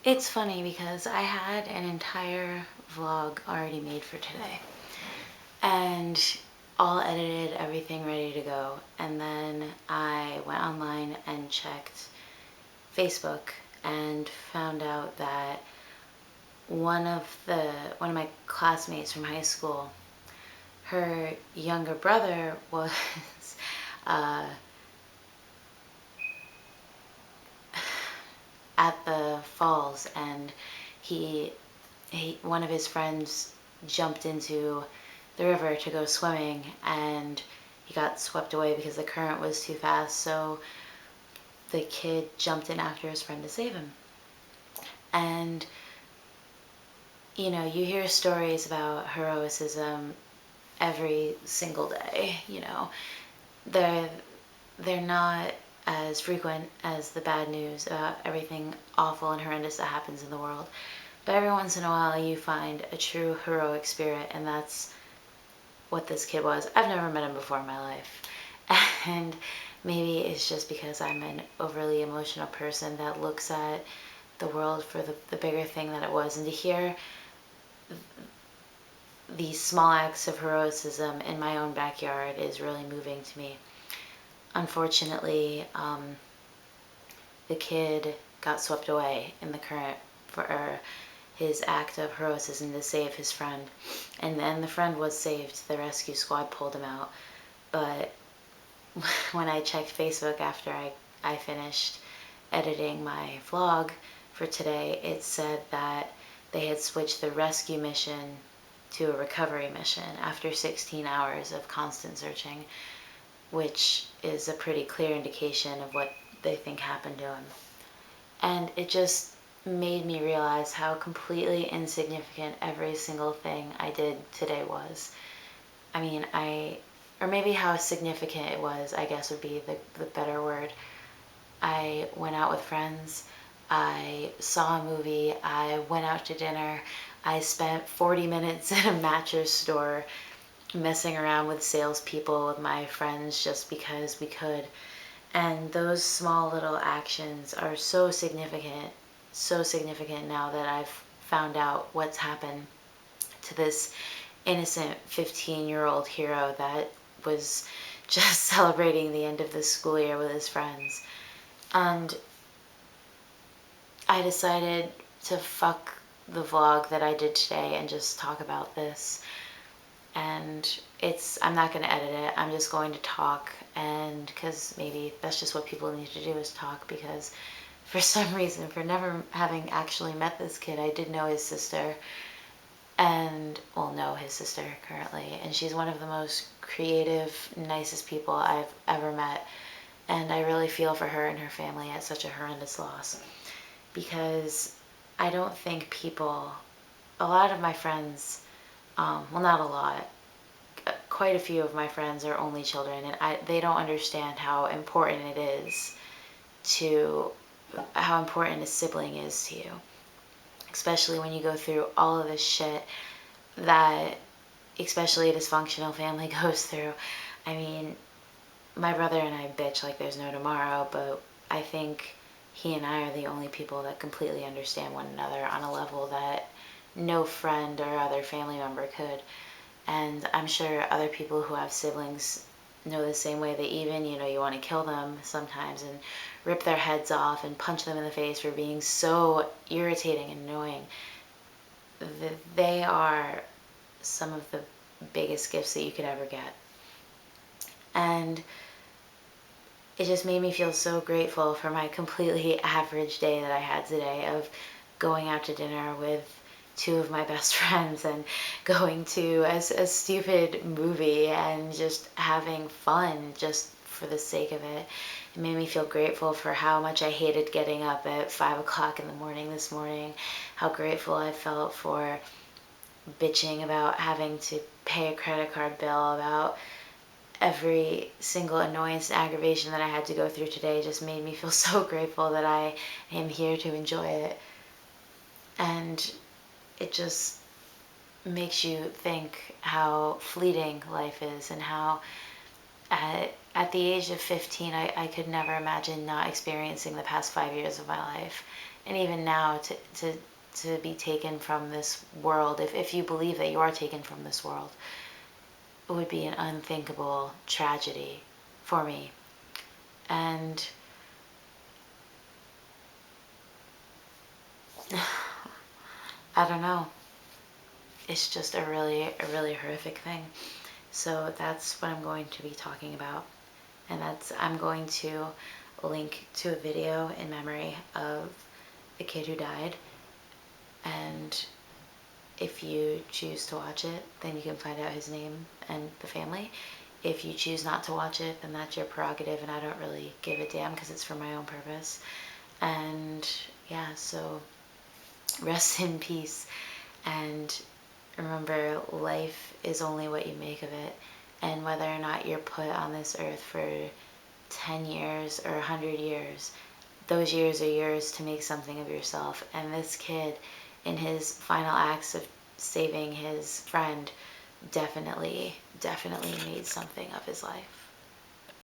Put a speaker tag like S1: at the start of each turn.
S1: It's funny because I had an entire vlog already made for today and all edited, everything ready to go. And then I went online and checked Facebook and found out that one of my classmates from high school, her younger brother was uh, at the falls, and he one of his friends jumped into the river to go swimming, and he got swept away because the current was too fast. So the kid jumped in after his friend to save him. And you hear stories about heroism every single day. They're they're not as frequent as the bad news about everything awful and horrendous that happens in the world. But every once in a while you find a true heroic spirit, and that's what this kid was. I've never met him before in my life. And maybe it's just because I'm an overly emotional person that looks at the world for the bigger thing that it was. And to hear these small acts of heroism in my own backyard is really moving to me. Unfortunately, the kid got swept away in the current for his act of heroism to save his friend. And then the friend was saved. The rescue squad pulled him out. But when I checked Facebook after I finished editing my vlog for today, it said that they had switched the rescue mission to a recovery mission after 16 hours of constant searching, which is a pretty clear indication of what they think happened to him. And it just made me realize how completely insignificant every single thing I did today was. I mean, or maybe how significant it was, I guess would be the better word. I went out with friends, I saw a movie, I went out to dinner, I spent 40 minutes in a mattress store messing around with salespeople with my friends just because we could. And those small little actions are so significant now that I've found out what's happened to this innocent 15-year-old hero that was just celebrating the end of the school year with his friends. And I decided to fuck the vlog that I did today and just talk about this. And I'm not going to edit it. I'm just going to talk, and because maybe that's just what people need to do, is talk, because for some reason, for never having actually met this kid, I did know his sister, and well, know his sister currently, and she's one of the most creative, nicest people I've ever met. And I really feel for her and her family at such a horrendous loss, because I don't think a lot of my friends, well, not a lot, quite a few of my friends are only children, and they don't understand how important it is to, how important a sibling is to you, especially when you go through all of this shit that especially a dysfunctional family goes through. I mean, my brother and I bitch like there's no tomorrow, but I think he and I are the only people that completely understand one another on a level that no friend or other family member could. And I'm sure other people who have siblings know the same way. They even, you want to kill them sometimes and rip their heads off and punch them in the face for being so irritating and annoying. They are some of the biggest gifts that you could ever get. And it just made me feel so grateful for my completely average day that I had today of going out to dinner with two of my best friends and going to a stupid movie and just having fun just for the sake of it. It made me feel grateful for how much I hated getting up at 5 o'clock in the morning this morning, how grateful I felt for bitching about having to pay a credit card bill, about every single annoyance and aggravation that I had to go through today. Just made me feel so grateful that I am here to enjoy it. And it just makes you think how fleeting life is, and how at the age of 15, I could never imagine not experiencing the past 5 years of my life. And even now, to be taken from this world, if you believe that you are taken from this world, it would be an unthinkable tragedy for me. And I don't know. It's just a really horrific thing. So that's what I'm going to be talking about. And I'm going to link to a video in memory of the kid who died. And if you choose to watch it, then you can find out his name and the family. If you choose not to watch it, then that's your prerogative, and I don't really give a damn because it's for my own purpose. And yeah, so rest in peace. And remember, life is only what you make of it. And whether or not you're put on this earth for 10 years or 100 years, those years are yours to make something of yourself. And this kid, in his final acts of saving his friend, definitely made something of his life.